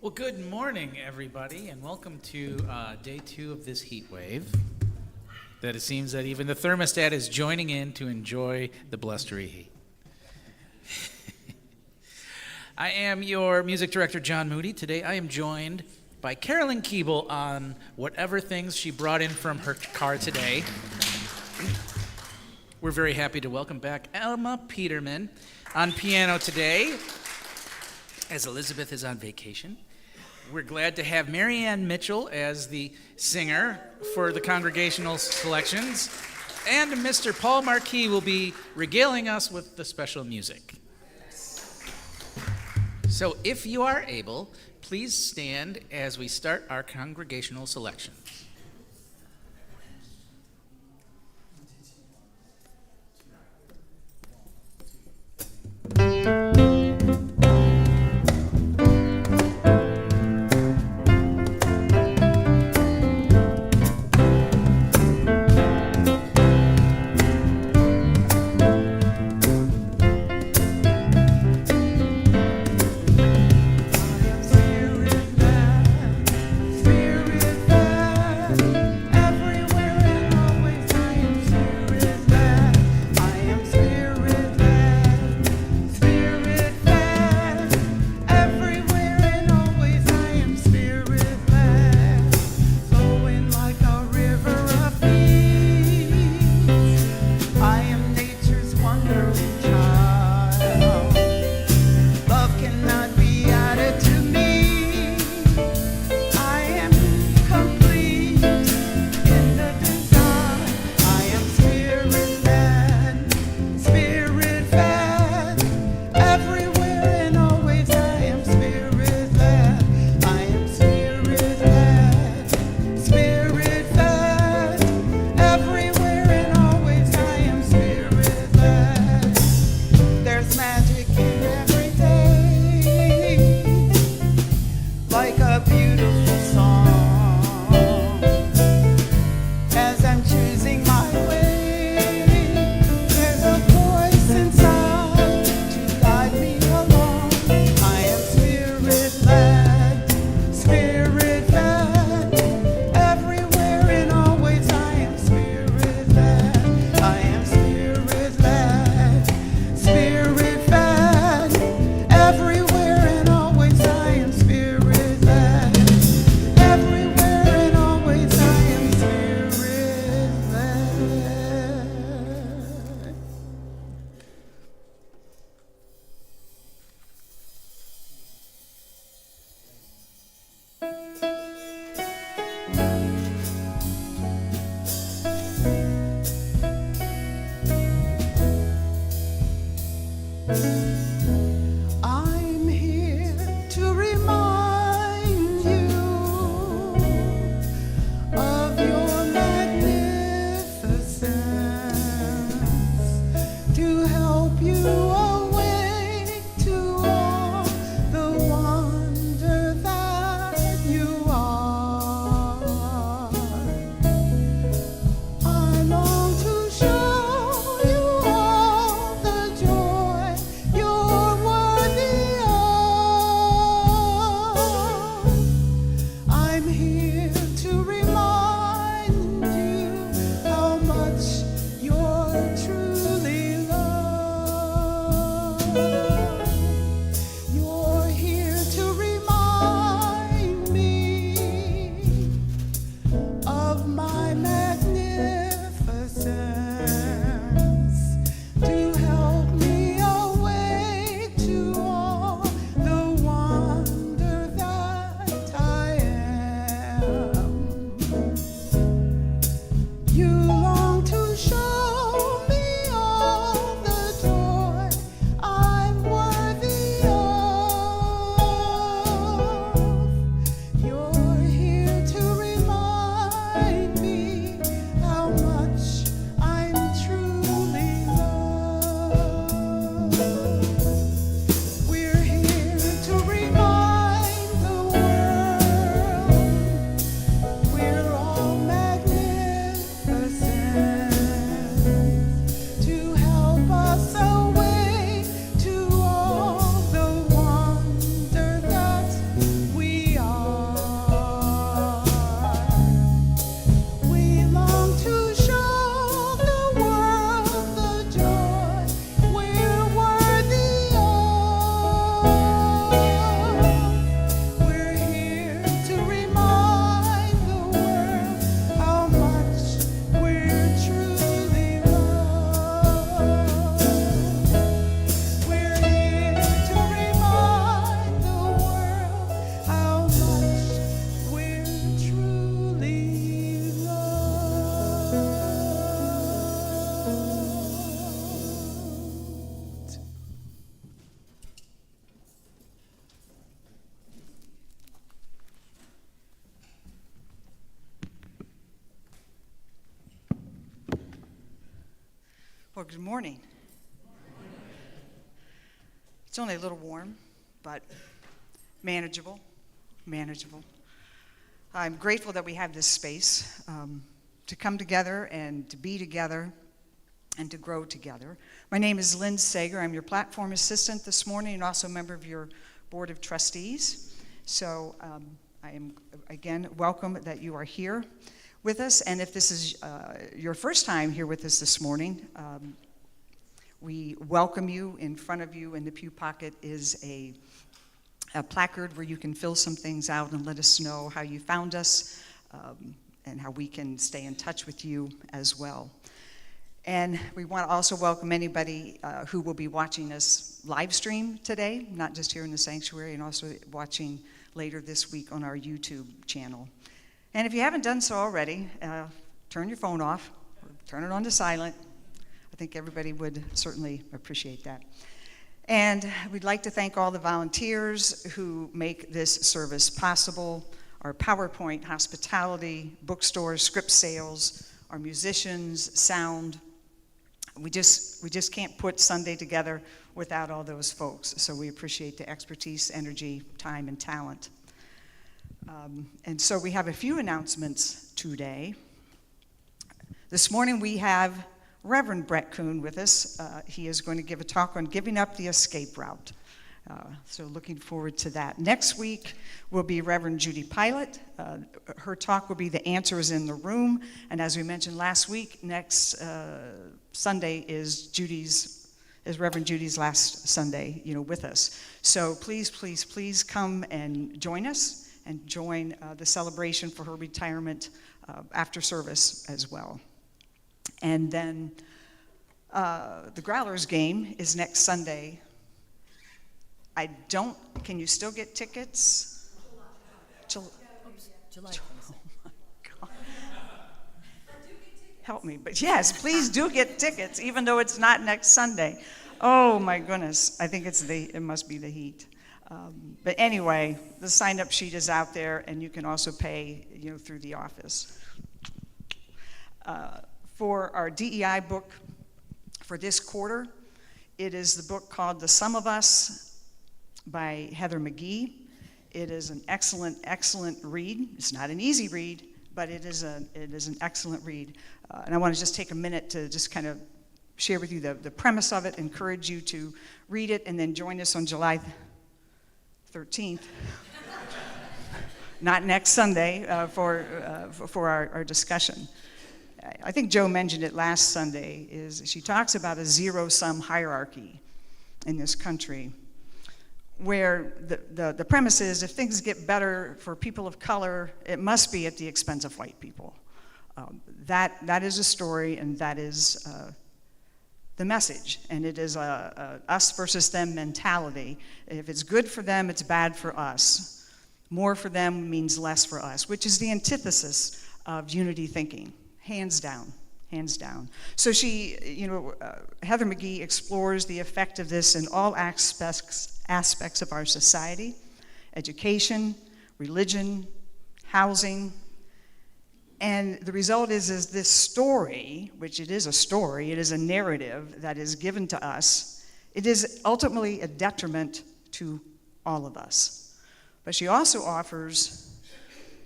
Well, good morning, everybody, and welcome to day 2 of this heat wave. That it seems that even the thermostat is joining in to enjoy the blustery heat. I am your music director, John Moody. Today I am joined by Carolyn Keeble on whatever things she brought in from her car today. We're very happy to welcome back Emma Peterman on piano today, as Elizabeth is on vacation. We're glad to have Marianne Mitchell as the singer for the congregational selections, and Mr. Paul Marquis will be regaling us with the special music. So if you are able, please stand as we start our congregational selection. Well, good morning. It's only a little warm, but manageable. I'm grateful that we have this space to come together and to be together and to grow together. My name is Lynn Sager. I'm your platform assistant this morning and also a member of your board of trustees. So I am, again, welcome that you are here with us. And if this is your first time here with us this morning, we welcome you. In front of you in the pew pocket is a placard where you can fill some things out and let us know how you found us and how we can stay in touch with you as well. And we want to also welcome anybody who will be watching us live stream today, not just here in the sanctuary, and also watching later this week on our YouTube channel. And if you haven't done so already, turn your phone off, or turn it on to silent. I think everybody would certainly appreciate that. And we'd like to thank all the volunteers who make this service possible, our PowerPoint, hospitality, bookstores, script sales, our musicians, sound. We just can't put Sunday together without all those folks. So we appreciate the expertise, energy, time, and talent. And so we have a few announcements today. This morning we have Reverend Brett Kuhn with us. He is going to give a talk on giving up the escape route. So looking forward to that. Next week will be Reverend Judy Pilot. Her talk will be The Answer is in the Room. And as we mentioned last week, next Sunday is Reverend Judy's last Sunday, with us. So please come and join us and join the celebration for her retirement after service as well. And then the Growlers game is next Sunday. Can you still get tickets? July. Oh my God. Help me, but yes, please do get tickets, even though it's not next Sunday. Oh my goodness, I think it must be the heat. But anyway, the sign-up sheet is out there, and you can also pay, through the office. For our DEI book for this quarter, it is the book called The Sum of Us by Heather McGee. It is an excellent read. It's not an easy read, but it is an excellent read. And I want to just take a minute to just kind of share with you the premise of it, encourage you to read it, and then join us on July 13th, not next Sunday, for our discussion. I think Joe mentioned it last Sunday, she talks about a zero-sum hierarchy in this country, where the premise is if things get better for people of color, it must be at the expense of white people. That is a story, and that is the message, and it is a us versus them mentality. If it's good for them, it's bad for us. More for them means less for us, which is the antithesis of unity thinking, hands down. So Heather McGee explores the effect of this in all aspects of our society: education, religion, housing. And the result is this story, which it is a story, it is a narrative that is given to us. It is ultimately a detriment to all of us. But she also offers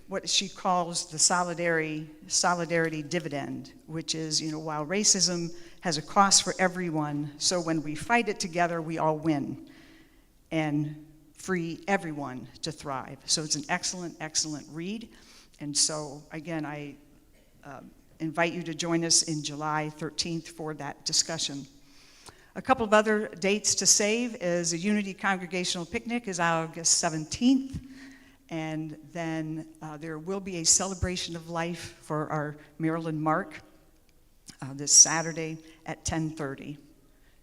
what she calls the solidarity dividend, which is, while racism has a cost for everyone, so when we fight it together, we all win and free everyone to thrive. So it's an excellent read. And so, again, I invite you to join us in July 13th for that discussion. A couple of other dates to save is a Unity Congregational Picnic is August 17th. And then there will be a celebration of life for our Marilyn Mark this Saturday at 10:30.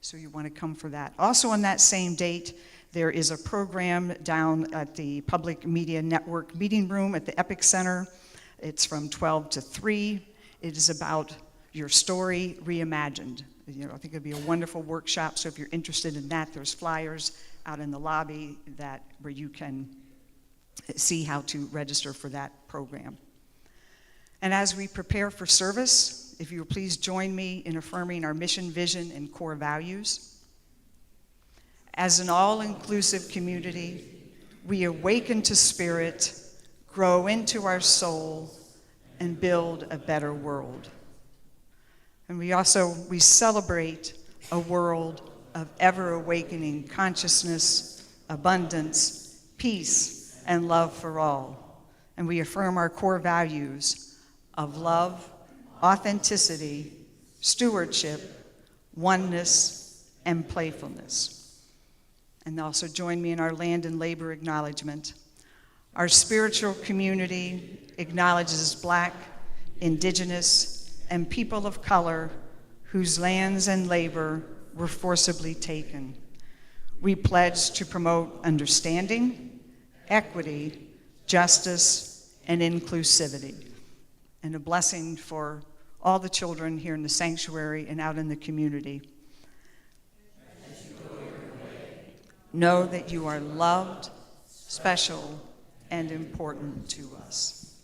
So you want to come for that. Also on that same date, there is a program down at the Public Media Network meeting room at the Epic Center. It's from 12 to 3. It is about your story reimagined. I think it'd be a wonderful workshop. So if you're interested in that, there's flyers out in the lobby where you can see how to register for that program. And as we prepare for service, if you will please join me in affirming our mission, vision, and core values. As an all-inclusive community, we awaken to spirit, grow into our soul, and build a better world. And we celebrate a world of ever-awakening consciousness, abundance, peace, and love for all. And we affirm our core values of love, authenticity, stewardship, oneness, and playfulness. And also join me in our land and labor acknowledgement. Our spiritual community acknowledges Black, Indigenous, and people of color whose lands and labor were forcibly taken. We pledge to promote understanding, equity, justice, and inclusivity. And a blessing for all the children here in the sanctuary and out in the community. Know that you are loved, special, and important to us.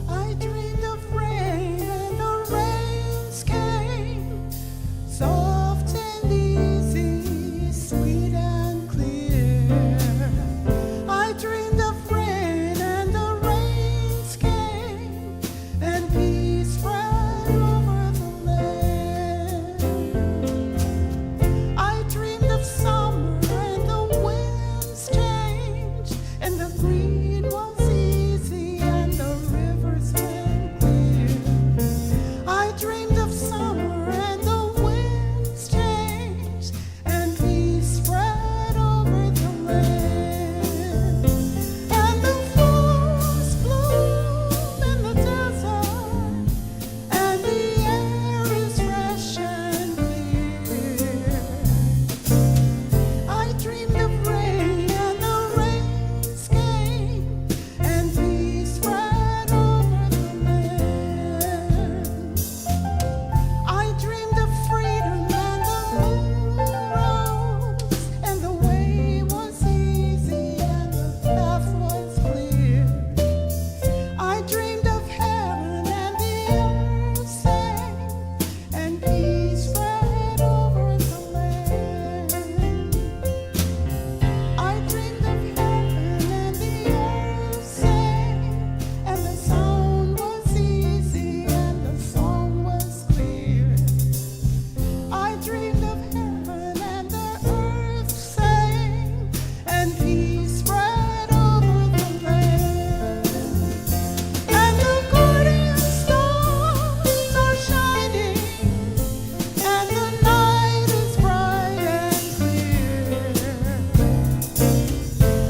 I dreamed of rain and the rains came, soft and easy, sweet and clear. I dreamed of rain and the rains came, and peace spread over the land. I dreamed of summer and the winds changed, and the green was easy and the rivers went clear. I dreamed of summer and the winds changed, and peace spread over the land. And the flowers bloom in the desert, and the air is fresh and clear. I dreamed of rain and the rains came, and peace spread over the land. I dreamed of freedom and the moon rose, and the way was easy and the path was clear. I dreamed of heaven and the earth sang, and peace spread over the land. I dreamed of heaven and the earth sang, and the sound was easy and the song was clear. I dreamed of heaven and the earth sang, and peace spread over the land. And the golden stars are shining, and the night is bright and clear.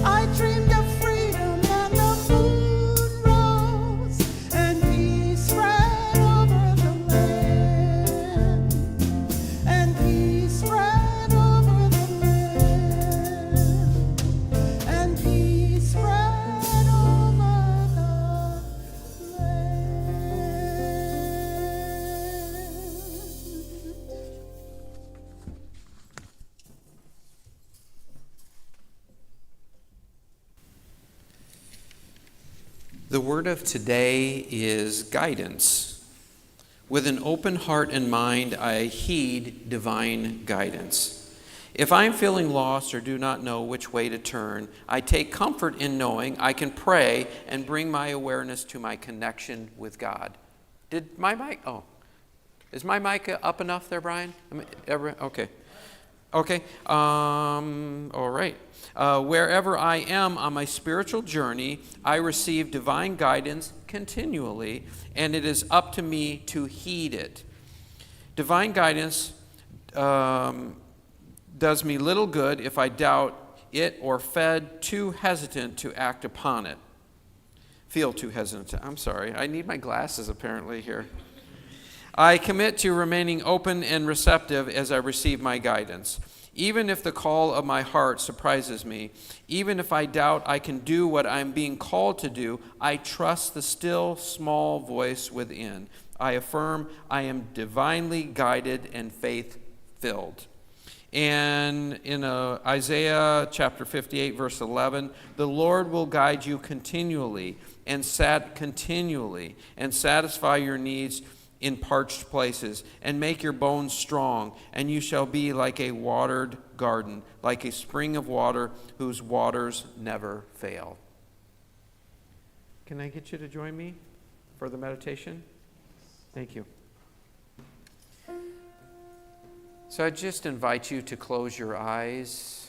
I dreamed of freedom and the moon rose, and peace spread over the land. And peace spread over the land. And peace spread over the land. The word of today is guidance. With an open heart and mind, I heed divine guidance. If I'm feeling lost or do not know which way to turn, I take comfort in knowing I can pray and bring my awareness to my connection with God. Did my mic? Oh, is my mic up enough there, Brian? Okay. Okay. All right. Wherever I am on my spiritual journey, I receive divine guidance continually, and it is up to me to heed it. Divine guidance does me little good if I doubt it or too hesitant to act upon it. Feel too hesitant. I'm sorry. I need my glasses apparently here. I commit to remaining open and receptive as I receive my guidance. Even if the call of my heart surprises me, even if I doubt I can do what I'm being called to do, I trust the still small voice within. I affirm I am divinely guided and faith-filled. And in Isaiah chapter 58, verse 11, the Lord will guide you continually and satisfy your needs in parched places, and make your bones strong, and you shall be like a watered garden, like a spring of water whose waters never fail. Can I get you to join me for the meditation? Thank you. So I just invite you to close your eyes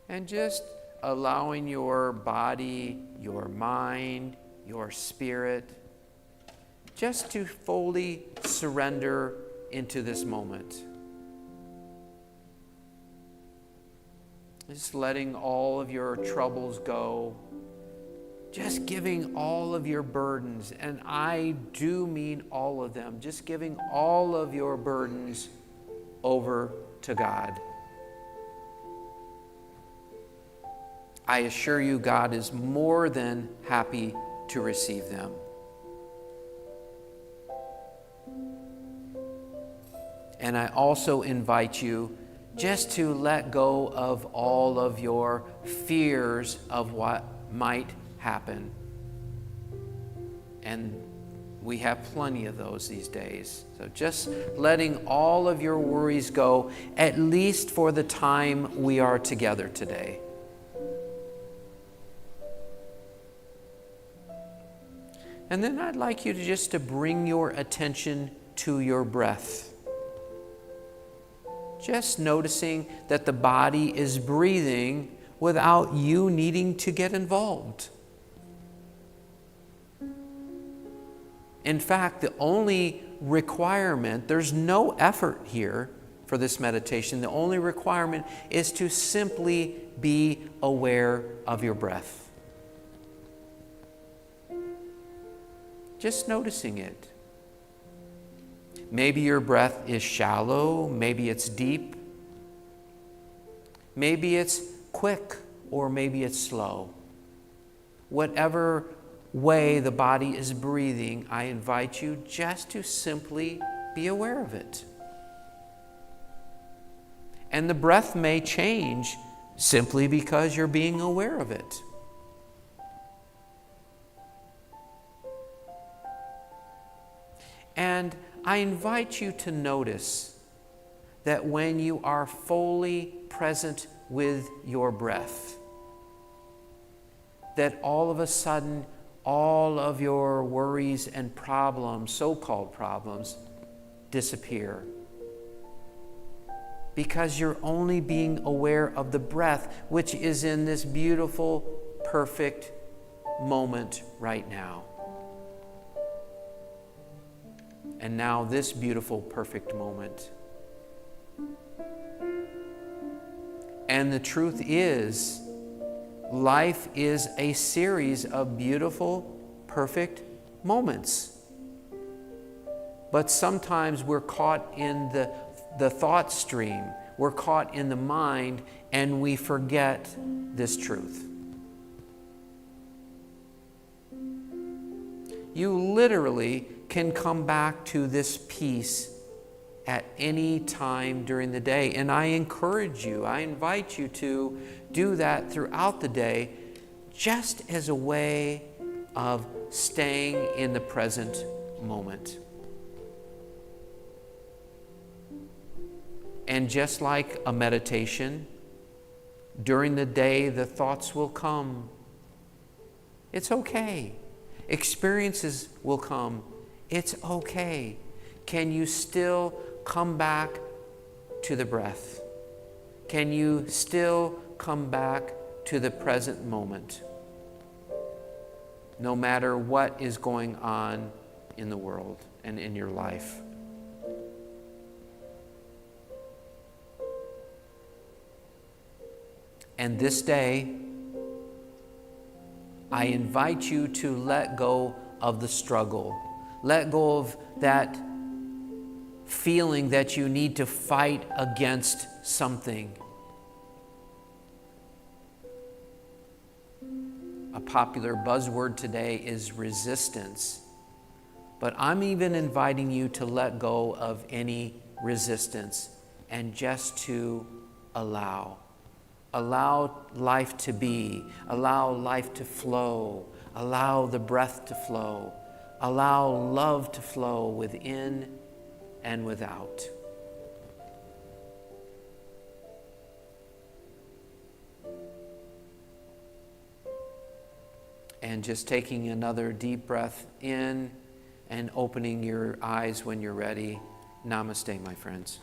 and just allowing your body, your mind, your spirit, just to fully surrender into this moment. Just letting all of your troubles go. Just giving all of your burdens, and I do mean all of them, just giving all of your burdens over to God. I assure you, God is more than happy to receive them. And I also invite you just to let go of all of your fears of what might happen. And we have plenty of those these days. So just letting all of your worries go, at least for the time we are together today. And then I'd like you to bring your attention to your breath. Just noticing that the body is breathing without you needing to get involved. In fact, the only requirement, there's no effort here for this meditation. The only requirement is to simply be aware of your breath. Just noticing it. Maybe your breath is shallow, maybe it's deep, maybe it's quick, or maybe it's slow. Whatever way the body is breathing, I invite you just to simply be aware of it. And the breath may change simply because you're being aware of it. And I invite you to notice that when you are fully present with your breath, that all of a sudden, all of your worries and problems, so-called problems, disappear. Because you're only being aware of the breath, which is in this beautiful, perfect moment right now. And now this beautiful, perfect moment. And the truth is, life is a series of beautiful, perfect moments. But sometimes we're caught in the thought stream. We're caught in the mind, and we forget this truth. You literally can come back to this peace at any time during the day. And I encourage you, I invite you to do that throughout the day, just as a way of staying in the present moment. And just like a meditation, during the day the thoughts will come. It's okay. Experiences will come. It's okay. Can you still come back to the breath? Can you still come back to the present moment? No matter what is going on in the world and in your life. And this day, I invite you to let go of the struggle. Let go of that feeling that you need to fight against something. A popular buzzword today is resistance. But I'm even inviting you to let go of any resistance and just to allow. Allow life to be. Allow life to flow. Allow the breath to flow. Allow love to flow within and without. And just taking another deep breath in and opening your eyes when you're ready. Namaste, my friends.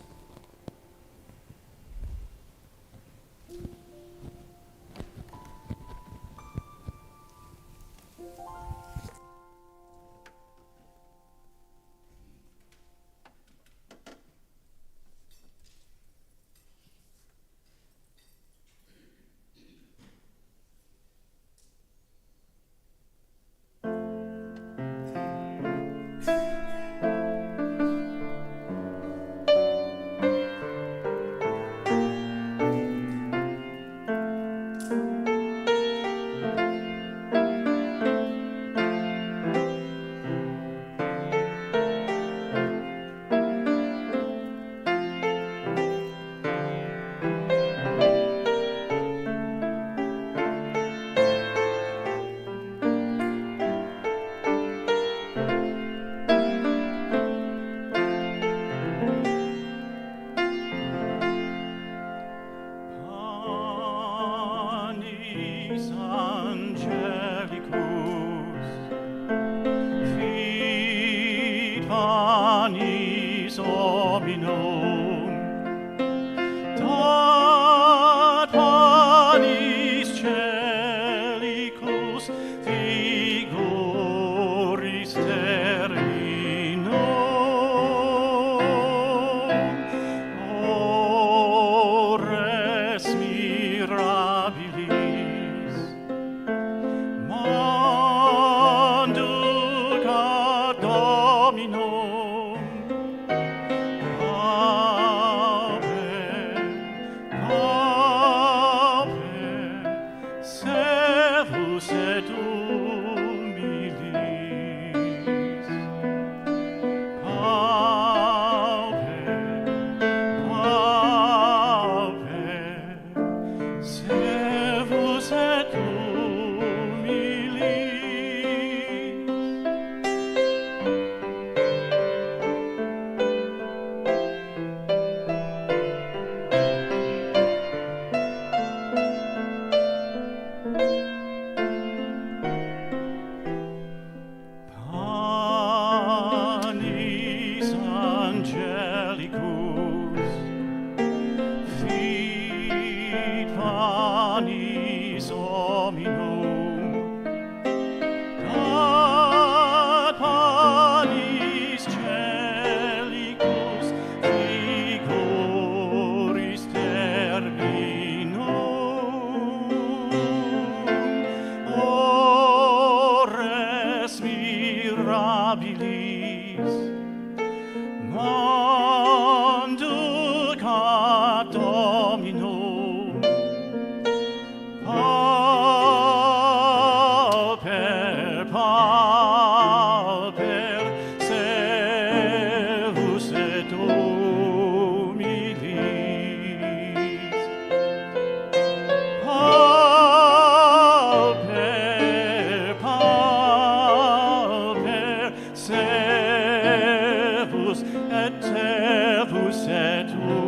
Panis angelicus, fit panis hominum, dat panis celicus vigoris terminum, ores mirabilis, manducat Dominum, servus et humilis, servus et humilis. Panis angelicus, fit panis hominum, dat panis celicus vigoris terminum, ores mirabilis, manducat Dominum, pauper, servus et humilis, pauper, servus et humilis.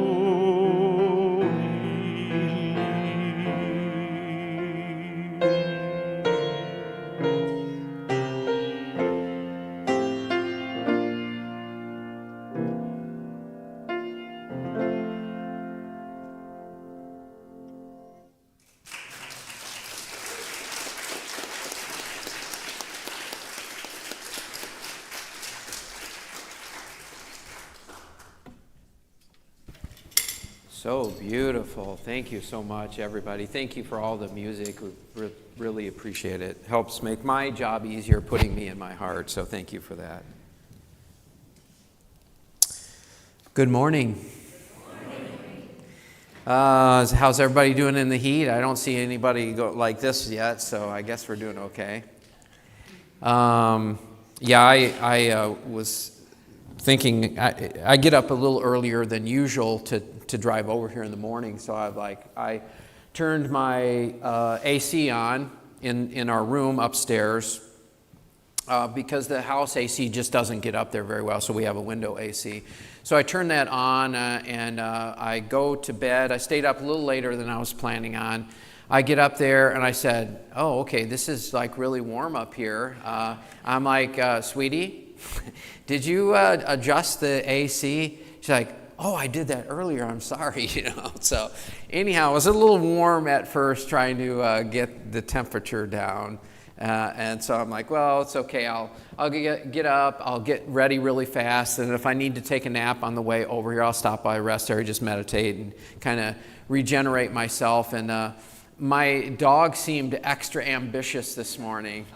So beautiful. Thank you so much, everybody. Thank you for all the music. We really appreciate it. Helps make my job easier putting me in my heart, so thank you for that. Good morning. How's everybody doing in the heat? I don't see anybody go like this yet, so I guess we're doing okay. I was thinking, I get up a little earlier than usual to drive over here in the morning, so I turned my AC on in our room upstairs because the house AC just doesn't get up there very well, so we have a window AC. So I turned that on and I go to bed. I stayed up a little later than I was planning on. I get up there and I said, oh, okay, this is like really warm up here. I'm like, sweetie, did you adjust the AC? She's like, oh, I did that earlier, I'm sorry, So anyhow, it was a little warm at first trying to get the temperature down. And so I'm like, well, it's okay. I'll get up. I'll get ready really fast. And if I need to take a nap on the way over here, I'll stop by, rest area, just meditate and kind of regenerate myself. And my dog seemed extra ambitious this morning.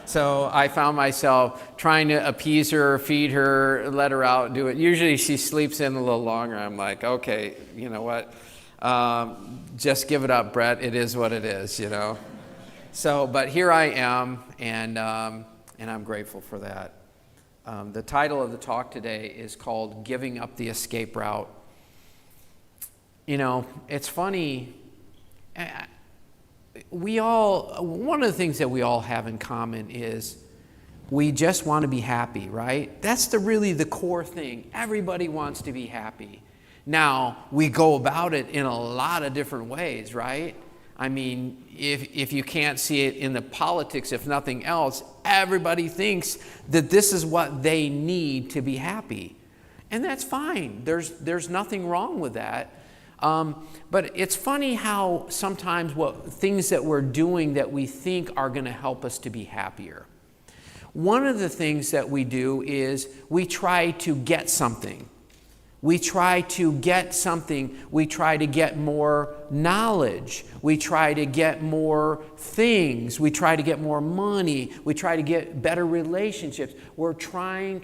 So I found myself trying to appease her, feed her, let her out, do it. Usually she sleeps in a little longer. I'm like, okay, you know what? Just give it up, Brett. It is what it is, So, but here I am, and I'm grateful for that. The title of the talk today is called Giving Up the Escape Route. It's funny, one of the things that we all have in common is we just want to be happy, right? That's really the core thing. Everybody wants to be happy. Now, we go about it in a lot of different ways, right? I mean, if you can't see it in the politics, if nothing else, everybody thinks that this is what they need to be happy. And that's fine. There's nothing wrong with that. But it's funny how sometimes things that we're doing that we think are going to help us to be happier. One of the things that we do is we try to get something. We try to get something. We try to get more knowledge. We try to get more things. We try to get more money. We try to get better relationships. We're trying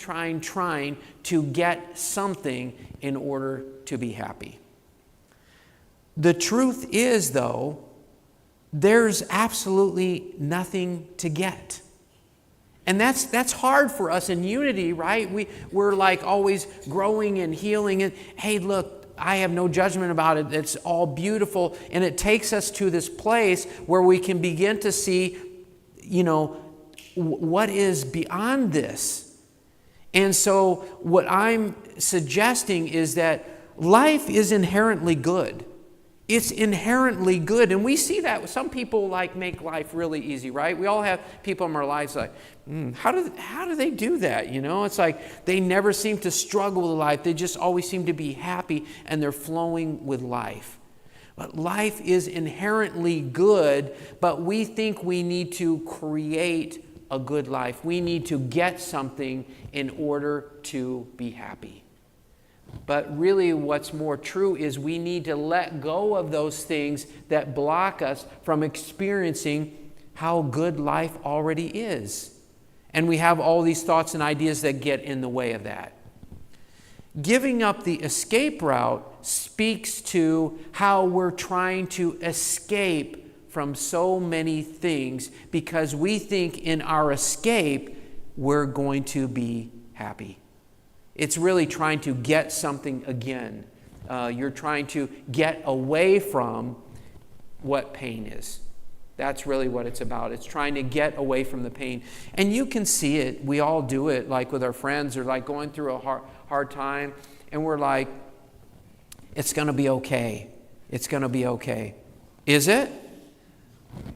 to get something in order to be happy. The truth is, though, there's absolutely nothing to get. And that's hard for us in unity, right? We're like always growing and healing. And hey, look, I have no judgment about it. It's all beautiful. And it takes us to this place where we can begin to see, what is beyond this. And so what I'm suggesting is that life is inherently good. It's inherently good. And we see that. Some people make life really easy, right? We all have people in our lives like, how do they do that? It's like they never seem to struggle with life. They just always seem to be happy and they're flowing with life. But life is inherently good, but we think we need to create a good life. We need to get something in order to be happy. But really what's more true is we need to let go of those things that block us from experiencing how good life already is. And we have all these thoughts and ideas that get in the way of that. Giving up the escape route speaks to how we're trying to escape from so many things because we think in our escape we're going to be happy. It's really trying to get something again. You're trying to get away from what pain is. That's really what it's about. It's trying to get away from the pain. And you can see it. We all do it, like with our friends or like going through a hard time. And we're like, it's going to be okay. It's going to be okay. Is it?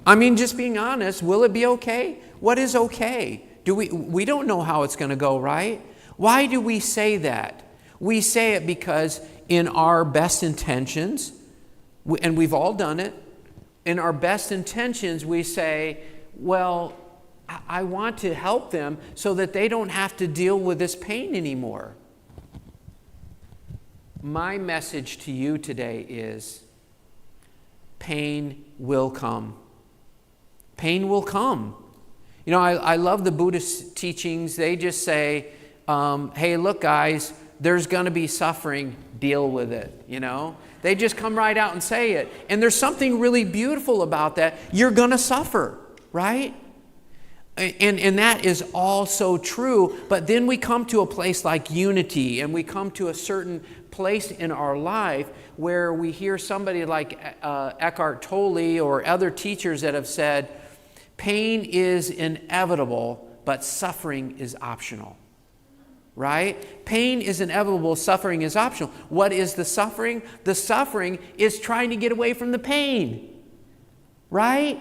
I mean, just being honest, will it be okay? What is okay? We don't know how it's going to go, right? Why do we say that? We say it because in our best intentions, and we've all done it, in our best intentions we say, well, I want to help them so that they don't have to deal with this pain anymore. my message to you today is pain will come. Pain will come. You know, I love the Buddhist teachings. They just say, hey, look, guys, there's going to be suffering. Deal with it, you know. They just come right out and say it. And there's something really beautiful about that. You're going to suffer, right? And that is all so true. But then we come to a place like unity, and we come to a certain place in our life where we hear somebody like Eckhart Tolle or other teachers that have said, pain is inevitable, but suffering is optional. Right? Pain is inevitable, suffering is optional. What is the suffering? The suffering is trying to get away from the pain. Right?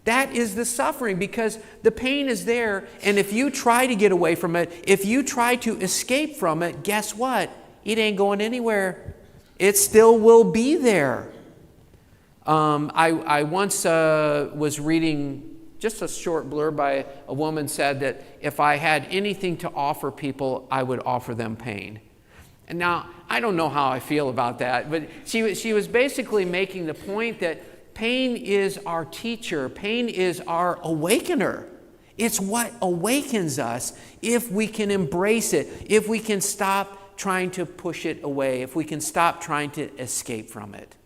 That is the suffering, because the pain is there, and if you try to get away from it, if you try to escape from it, guess what? It ain't going anywhere. It still will be there. I once was reading just a short blurb by a woman said that if I had anything to offer people, I would offer them pain. And now, I don't know how I feel about that, but she was basically making the point that pain is our teacher. Pain is our awakener. It's what awakens us if we can embrace it, if we can stop trying to push it away, if we can stop trying to escape from it.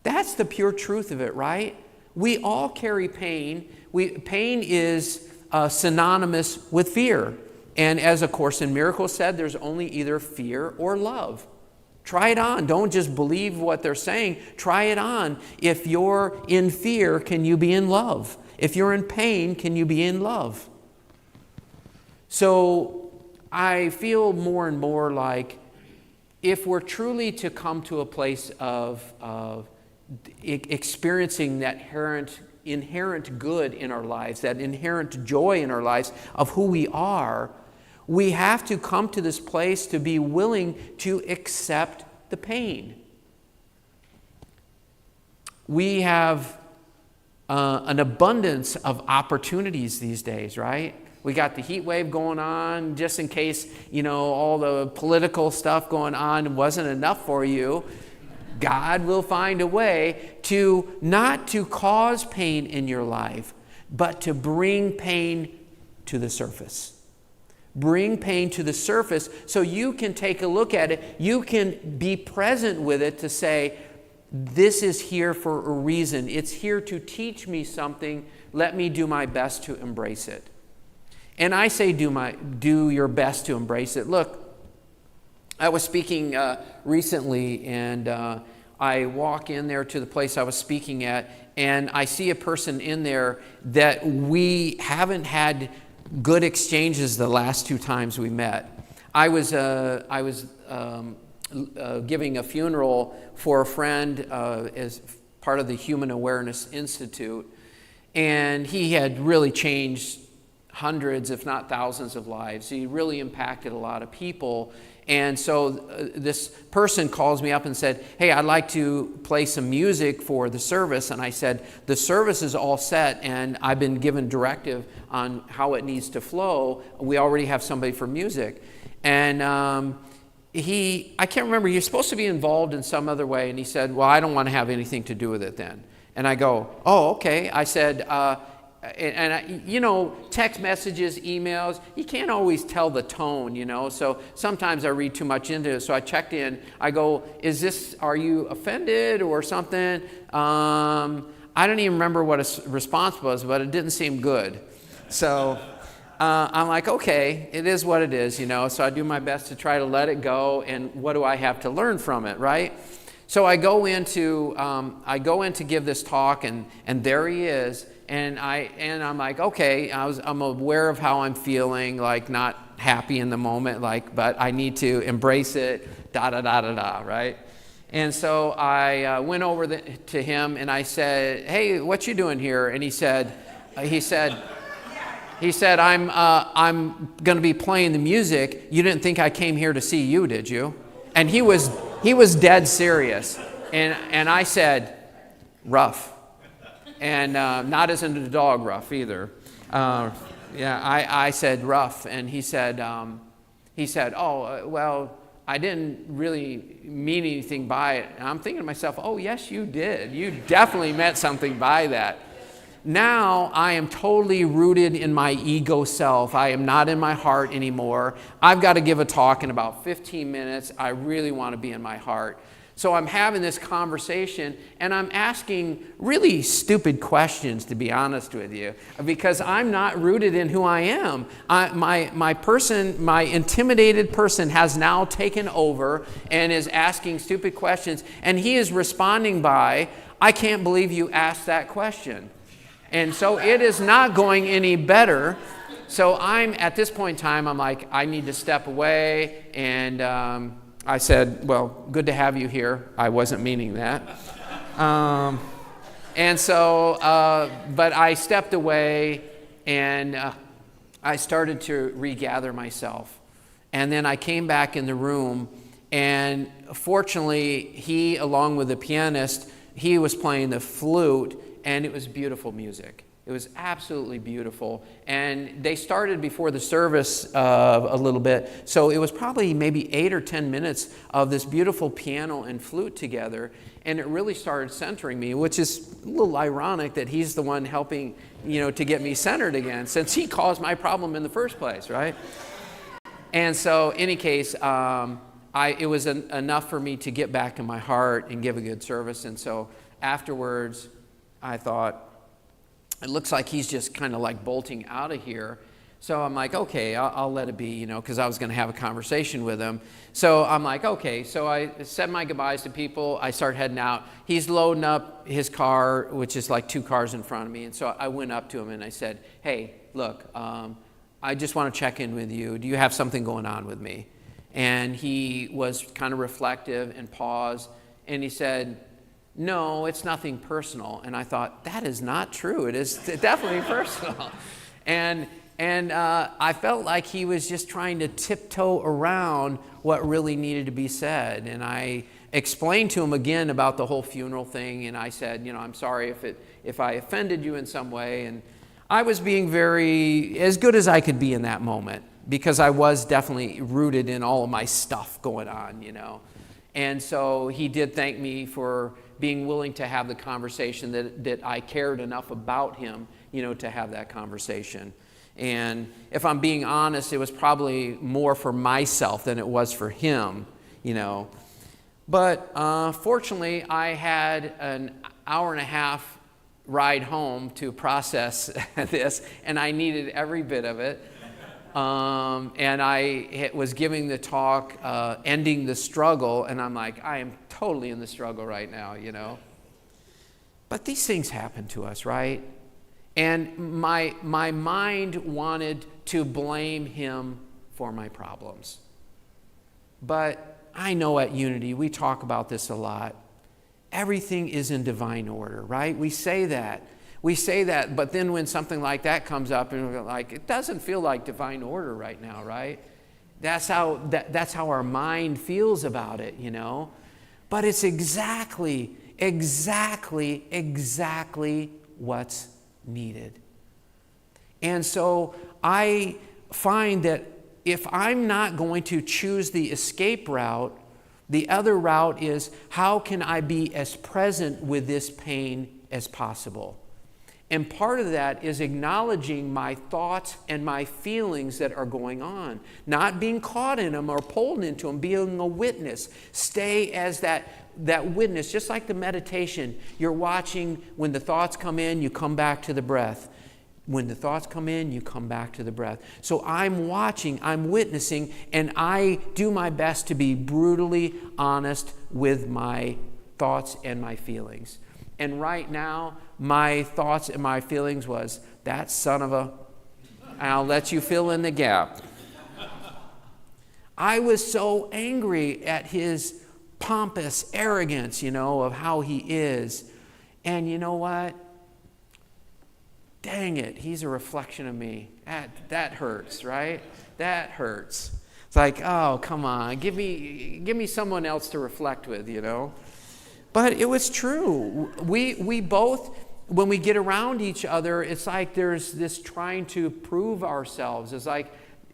That's the pure truth of it, right? We all carry pain. Pain is synonymous with fear. And as A Course in Miracles said, there's only either fear or love. Try it on. Don't just believe what they're saying. Try it on. If you're in fear, can you be in love? If you're in pain, can you be in love? So I feel more and more like if we're truly to come to a place of experiencing that inherent good in our lives, that inherent joy in our lives of who we are, we have to come to this place to be willing to accept the pain. We have an abundance of opportunities these days, right? We got the heat wave going on, just in case, all the political stuff going on wasn't enough for you. God will find a way to not to cause pain in your life, but to bring pain to the surface. Bring pain to the surface so you can take a look at it. You can be present with it to say, this is here for a reason. It's here to teach me something. Let me do my best to embrace it. And I say do your best to embrace it. Look, I was speaking recently, and I walk in there to the place I was speaking at, and I see a person in there that we haven't had good exchanges the last 2 times we met. I was giving a funeral for a friend as part of the Human Awareness Institute, and he had really changed hundreds, if not thousands, of lives. He really impacted a lot of people. And so this person calls me up and said, hey, I'd like to play some music for the service. And I said, the service is all set, and I've been given directive on how it needs to flow. We already have somebody for music. And I can't remember, he was supposed to be involved in some other way. And he said, well, I don't want to have anything to do with it then. And I go, oh, okay. I said, text messages, emails, you can't always tell the tone, so sometimes I read too much into it. So I checked in. I go, are you offended or something? I don't even remember what his response was, but it didn't seem good. So I'm like, okay, it is what it is, so I do my best to try to let it go, and what do I have to learn from it, right? So I go in to give this talk, and there he is. And I'm like, okay, I'm aware of how I'm feeling, like not happy in the moment, but I need to embrace it, right? And so I went over to him and I said, hey, what you doing here? And he said, I'm going to be playing the music. You didn't think I came here to see you, did you? And he was dead serious. And I said, rough. And not as in the dog rough either. I said rough, and he said, oh, well, I didn't really mean anything by it. And I'm thinking to myself, oh, yes, you did. You definitely meant something by that. Now I am totally rooted in my ego self. I am not in my heart anymore. I've got to give a talk in about 15 minutes. I really want to be in my heart. So I'm having this conversation, and I'm asking really stupid questions, to be honest with you, because I'm not rooted in who I am. My intimidated person has now taken over and is asking stupid questions, and he is responding by, I can't believe you asked that question. And so it is not going any better. So I'm, at this point in time, I'm like, I need to step away, and I said, well, good to have you here. I wasn't meaning that. But I stepped away, and I started to regather myself. And then I came back in the room, and fortunately, he, along with the pianist, he was playing the flute, and it was beautiful music. It was absolutely beautiful. And they started before the service a little bit. So it was probably maybe 8 or 10 minutes of this beautiful piano and flute together. And it really started centering me, which is a little ironic that he's the one helping, to get me centered again, since he caused my problem in the first place, right? And so, in any case, it was enough for me to get back in my heart and give a good service. And so afterwards, I thought, it looks like he's just kind of like bolting out of here. So I'm like, okay, I'll let it be, because I was going to have a conversation with him. So I'm like, okay. So I said my goodbyes to people. I start heading out. He's loading up his car, which is like 2 cars in front of me. And so I went up to him and I said, hey, look, I just want to check in with you. Do you have something going on with me? And he was kind of reflective and paused. And he said, no, it's nothing personal. And I thought, that is not true. It is definitely personal. And I felt like he was just trying to tiptoe around what really needed to be said. And I explained to him again about the whole funeral thing. And I said, I'm sorry if I offended you in some way. And I was being as good as I could be in that moment, because I was definitely rooted in all of my stuff going on, And so he did thank me for being willing to have the conversation, that I cared enough about him, to have that conversation. And if I'm being honest, it was probably more for myself than it was for him, But fortunately, I had an hour and a half ride home to process this, and I needed every bit of it. And I was giving the talk, ending the struggle, and I'm like, I am totally in the struggle right now, But these things happen to us, right? And my mind wanted to blame him for my problems. But I know at Unity, we talk about this a lot. Everything is in divine order, right? We say that. But then when something like that comes up, and we're like, it doesn't feel like divine order right now, right? That's how our mind feels about it, But it's exactly what's needed. And so I find that if I'm not going to choose the escape route, the other route is, how can I be as present with this pain as possible? And part of that is acknowledging my thoughts and my feelings that are going on, not being caught in them or pulled into them, being a witness. Stay as that witness, just like the meditation. You're watching, when the thoughts come in, you come back to the breath. When the thoughts come in, you come back to the breath. So I'm watching, I'm witnessing, and I do my best to be brutally honest with my thoughts and my feelings. And right now, my thoughts and my feelings was, that son of a... I'll let you fill in the gap. I was so angry at his pompous arrogance, of how he is. And you know what? Dang it, he's a reflection of me. That hurts, right? That hurts. It's like, oh, come on, give me someone else to reflect with, But it was true. We both, when we get around each other, it's like there's this trying to prove ourselves. It's like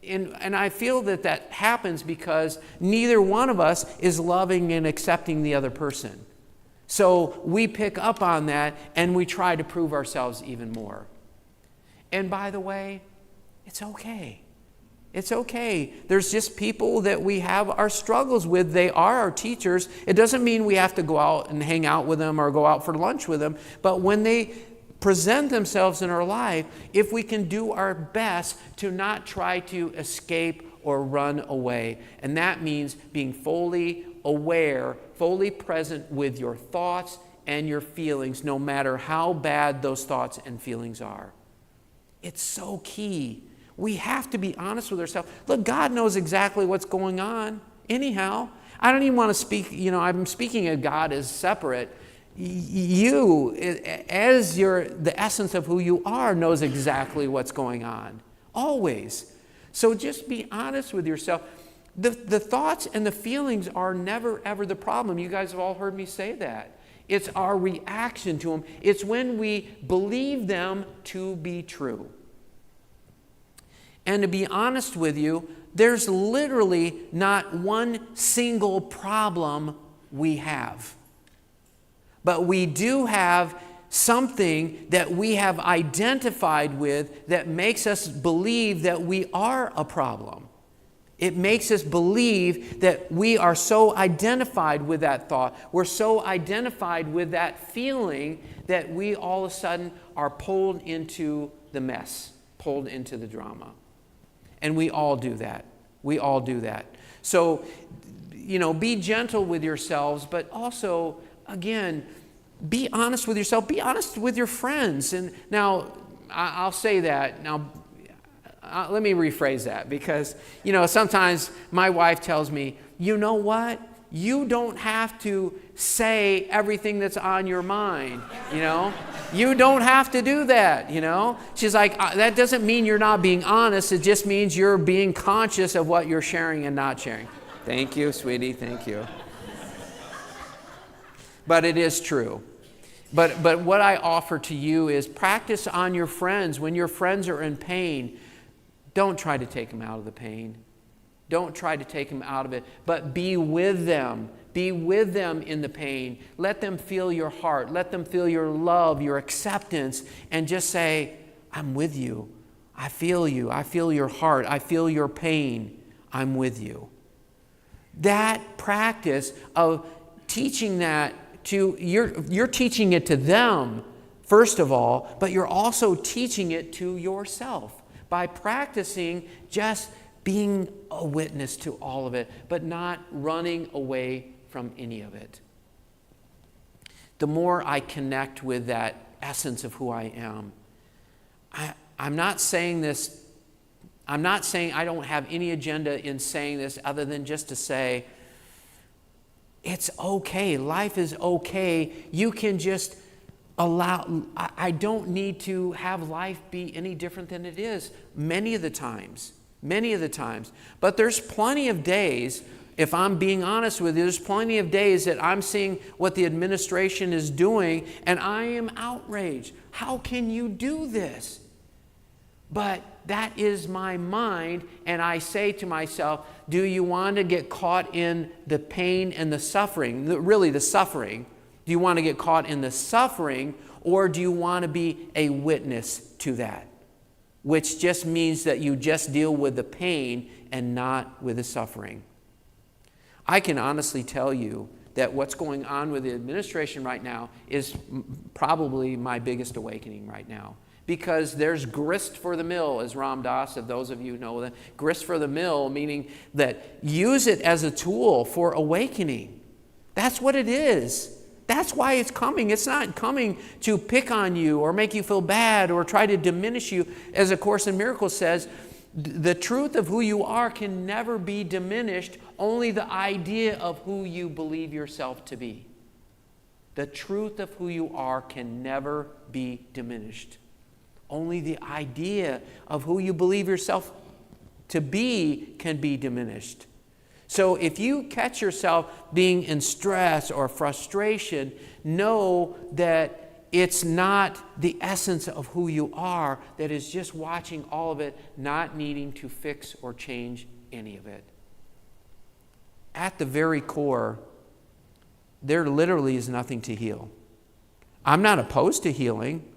and I feel that happens because neither one of us is loving and accepting the other person. So we pick up on that and we try to prove ourselves even more. And by the way, it's okay. It's okay. There's just people that we have our struggles with. They are our teachers. It doesn't mean we have to go out and hang out with them or go out for lunch with them. But when they present themselves in our life, if we can do our best to not try to escape or run away. And that means being fully aware, fully present with your thoughts and your feelings, no matter how bad those thoughts and feelings are. It's so key. We have to be honest with ourselves. Look, God knows exactly what's going on anyhow. I don't even want to speak, I'm speaking of God as separate. You, as the essence of who you are, knows exactly what's going on. Always. So just be honest with yourself. The thoughts and the feelings are never, ever the problem. You guys have all heard me say that. It's our reaction to them. It's when we believe them to be true. And to be honest with you, there's literally not one single problem we have. But we do have something that we have identified with that makes us believe that we are a problem. It makes us believe that we are so identified with that thought. We're so identified with that feeling that we all of a sudden are pulled into the mess, pulled into the drama. And we all do that. We all do that. So, be gentle with yourselves, but also, again, be honest with yourself. Be honest with your friends. And now, I'll say that. Now, let me rephrase that because, sometimes my wife tells me, you know what? You don't have to say everything that's on your mind, You don't have to do that, She's like, that doesn't mean you're not being honest. It just means you're being conscious of what you're sharing and not sharing. Thank you, sweetie. Thank you. But it is true. But what I offer to you is practice on your friends. When your friends are in pain, don't try to take them out of the pain. Don't try to take them out of it, but be with them. Be with them in the pain. Let them feel your heart. Let them feel your love, your acceptance, and just say, I'm with you. I feel you. I feel your heart. I feel your pain. I'm with you. That practice of teaching that you're teaching it to them, first of all, but you're also teaching it to yourself by practicing just being a witness to all of it, but not running away from any of it. The more I connect with that essence of who I am, I'm not saying this, I'm not saying I don't have any agenda in saying this other than just to say, it's okay. Life is okay. You can just I don't need to have life be any different than it is many of the times. But there's plenty of days, if I'm being honest with you, there's plenty of days that I'm seeing what the administration is doing and I am outraged. How can you do this? But that is my mind, and I say to myself, do you want to get caught in the pain and the suffering, really the suffering? Do you want to get caught in the suffering, or do you want to be a witness to that? Which just means that you just deal with the pain and not with the suffering. I can honestly tell you that what's going on with the administration right now is probably my biggest awakening right now. Because there's grist for the mill, as Ram Dass, if those of you know that. Grist for the mill, meaning that use it as a tool for awakening. That's what it is. That's why it's coming. It's not coming to pick on you or make you feel bad or try to diminish you. As A Course in Miracles says, the truth of who you are can never be diminished, only the idea of who you believe yourself to be. The truth of who you are can never be diminished. Only the idea of who you believe yourself to be can be diminished. So if you catch yourself being in stress or frustration, know that it's not the essence of who you are that is just watching all of it, not needing to fix or change any of it. At the very core, there literally is nothing to heal. I'm not opposed to healing,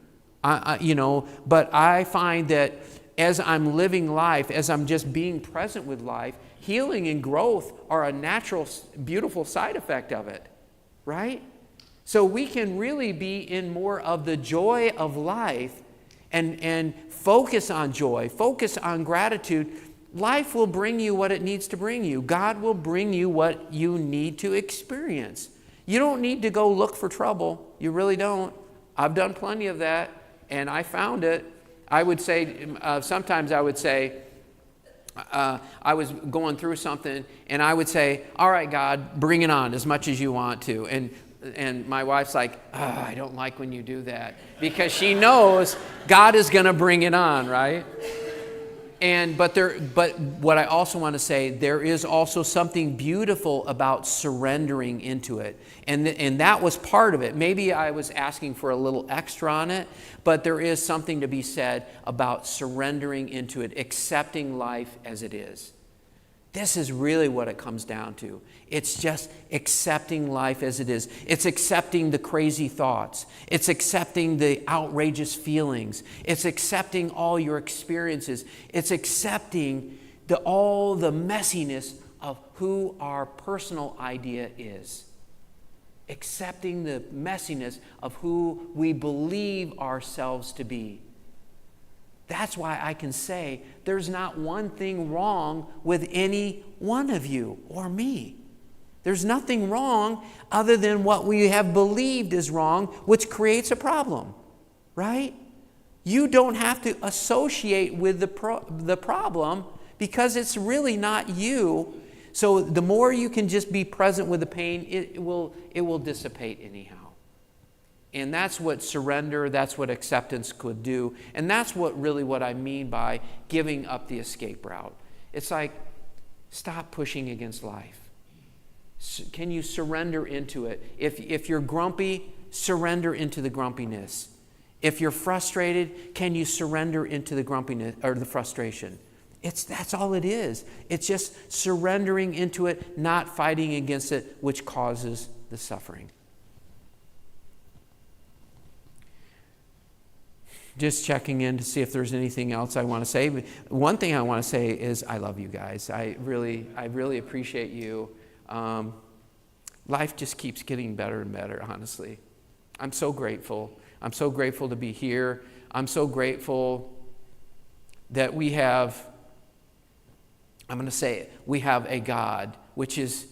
but I find that as I'm living life, as I'm just being present with life, healing and growth are a natural, beautiful side effect of it, right? So we can really be in more of the joy of life and focus on joy, focus on gratitude. Life will bring you what it needs to bring you. God will bring you what you need to experience. You don't need to go look for trouble. You really don't. I've done plenty of that, and I found it. I would say, sometimes I would say, I was going through something, and I would say, all right, God, bring it on as much as you want to. And my wife's like, oh, I don't like when you do that. Because she knows God is going to bring it on, right? But what I also want to say, there is also something beautiful about surrendering into it. And that was part of it. Maybe I was asking for a little extra on it, but there is something to be said about surrendering into it, accepting life as it is. This is really what it comes down to. It's just accepting life as it is. It's accepting the crazy thoughts. It's accepting the outrageous feelings. It's accepting all your experiences. It's accepting all the messiness of who our personal idea is. Accepting the messiness of who we believe ourselves to be. That's why I can say there's not one thing wrong with any one of you or me. There's nothing wrong other than what we have believed is wrong, which creates a problem, right? You don't have to associate with the problem because it's really not you. So the more you can just be present with the pain, it will dissipate anyhow. And that's what surrender, that's what acceptance could do. And that's what I mean by giving up the escape route. It's like, stop pushing against life. Can you surrender into it? If you're grumpy, surrender into the grumpiness. If you're frustrated, can you surrender into the grumpiness or the frustration? That's all it is. It's just surrendering into it, not fighting against it, which causes the suffering. Just checking in to see if there's anything else I want to say. One thing I want to say is I love you guys. I really appreciate you. Life just keeps getting better and better, honestly. I'm so grateful. I'm so grateful to be here. I'm so grateful that we have a God which is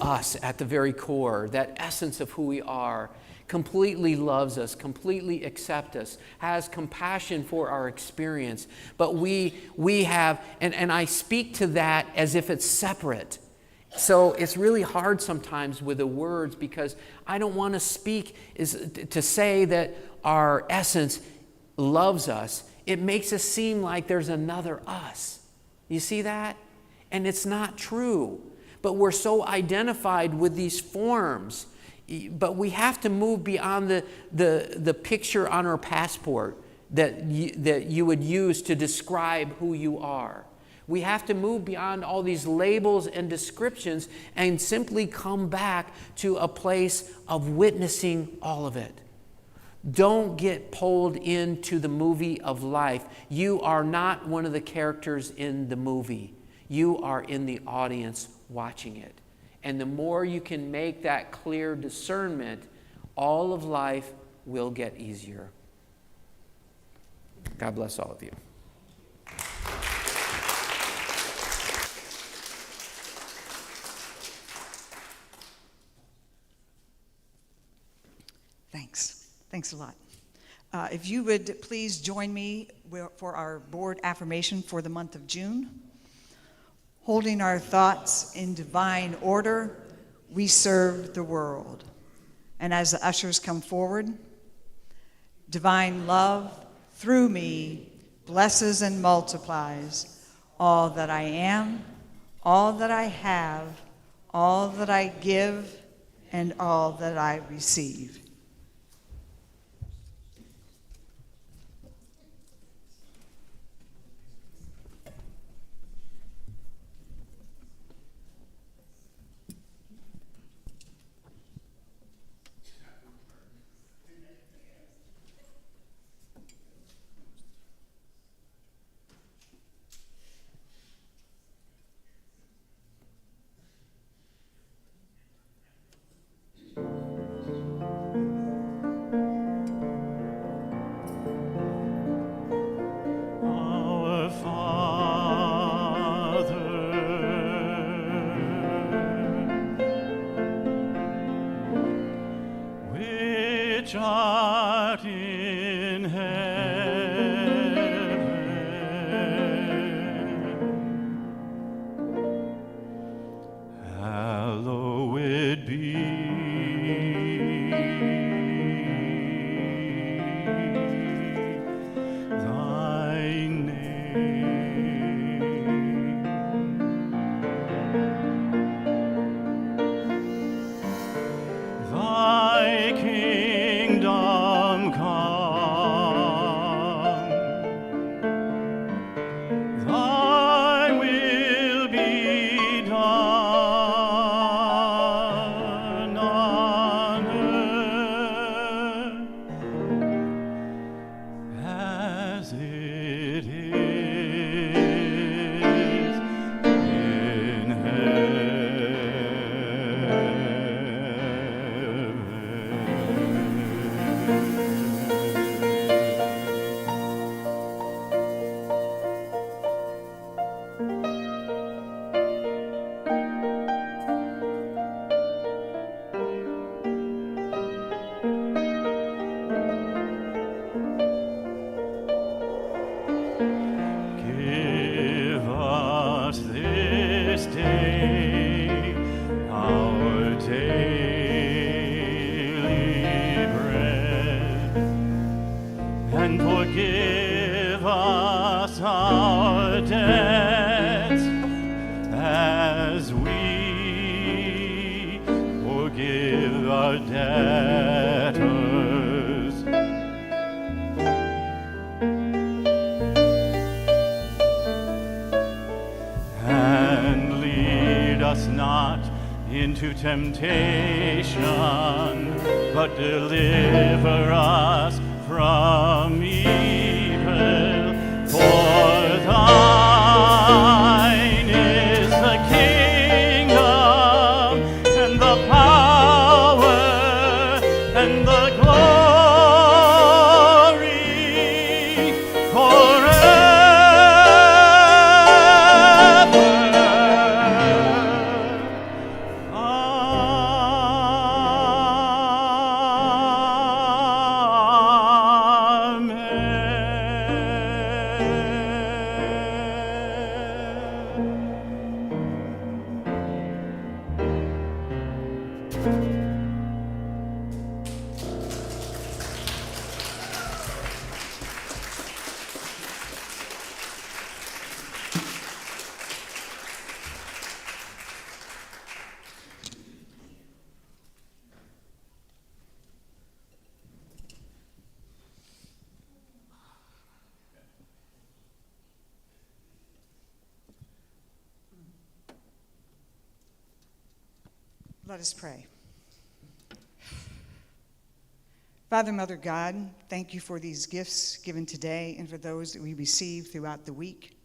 us at the very core, that essence of who we are, completely loves us, completely accepts us, has compassion for our experience. But we have, and I speak to that as if it's separate. So it's really hard sometimes with the words because I don't want to speak to say that our essence loves us. It makes us seem like there's another us. You see that? And it's not true. But we're so identified with these forms. But we have to move beyond the picture on our passport that you would use to describe who you are. We have to move beyond all these labels and descriptions and simply come back to a place of witnessing all of it. Don't get pulled into the movie of life. You are not one of the characters in the movie. You are in the audience watching it. And the more you can make that clear discernment, all of life will get easier. God bless all of you. Thanks. Thanks a lot. If you would please join me for our board affirmation for the month of June. Holding our thoughts in divine order, we serve the world. And as the ushers come forward, divine love through me blesses and multiplies all that I am, all that I have, all that I give, and all that I receive. which art in heaven, hallowed be thy name. Thy kingdom come, thy will be done on earth as it is in Give us this day our daily bread, and forgive us our debts as we forgive our debtors. And lead us not into temptation, but deliver us from evil. For thine is the kingdom, and the power, and the glory forever. Let us pray. Father, Mother God, thank you for these gifts given today and for those that we receive throughout the week.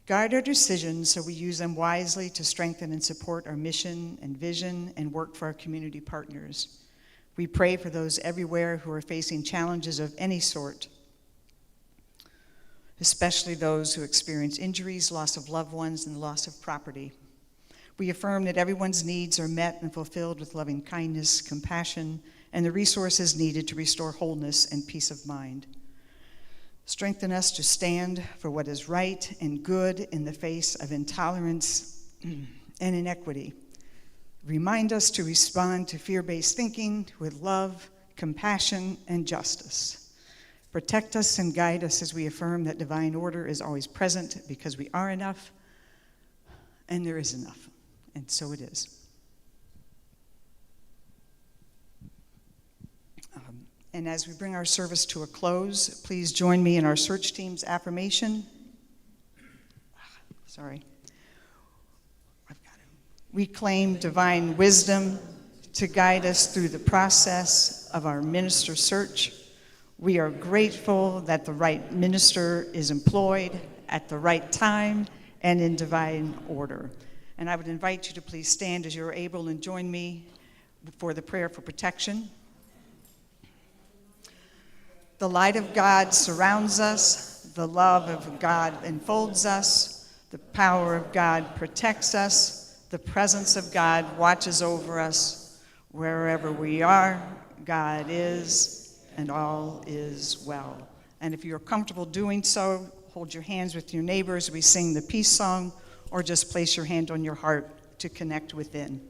Guide our decisions so we use them wisely to strengthen and support our mission and vision and work for our community partners. We pray for those everywhere who are facing challenges of any sort, especially those who experience injuries, loss of loved ones, and loss of property. We affirm that everyone's needs are met and fulfilled with loving kindness, compassion, and the resources needed to restore wholeness and peace of mind. Strengthen us to stand for what is right and good in the face of intolerance and inequity. Remind us to respond to fear-based thinking with love, compassion, and justice. Protect us and guide us as we affirm that divine order is always present because we are enough and there is enough. And so it is. And as we bring our service to a close, please join me in our search team's affirmation. Sorry. We claim divine wisdom to guide us through the process of our minister search. We are grateful that the right minister is employed at the right time and in divine order. And I would invite you to please stand as you're able and join me for the prayer for protection. The light of God surrounds us, the love of God enfolds us, the power of God protects us, the presence of God watches over us. Wherever we are, God is, and all is well. And if you're comfortable doing so, hold your hands with your neighbors. We sing the peace song, or just place your hand on your heart to connect within.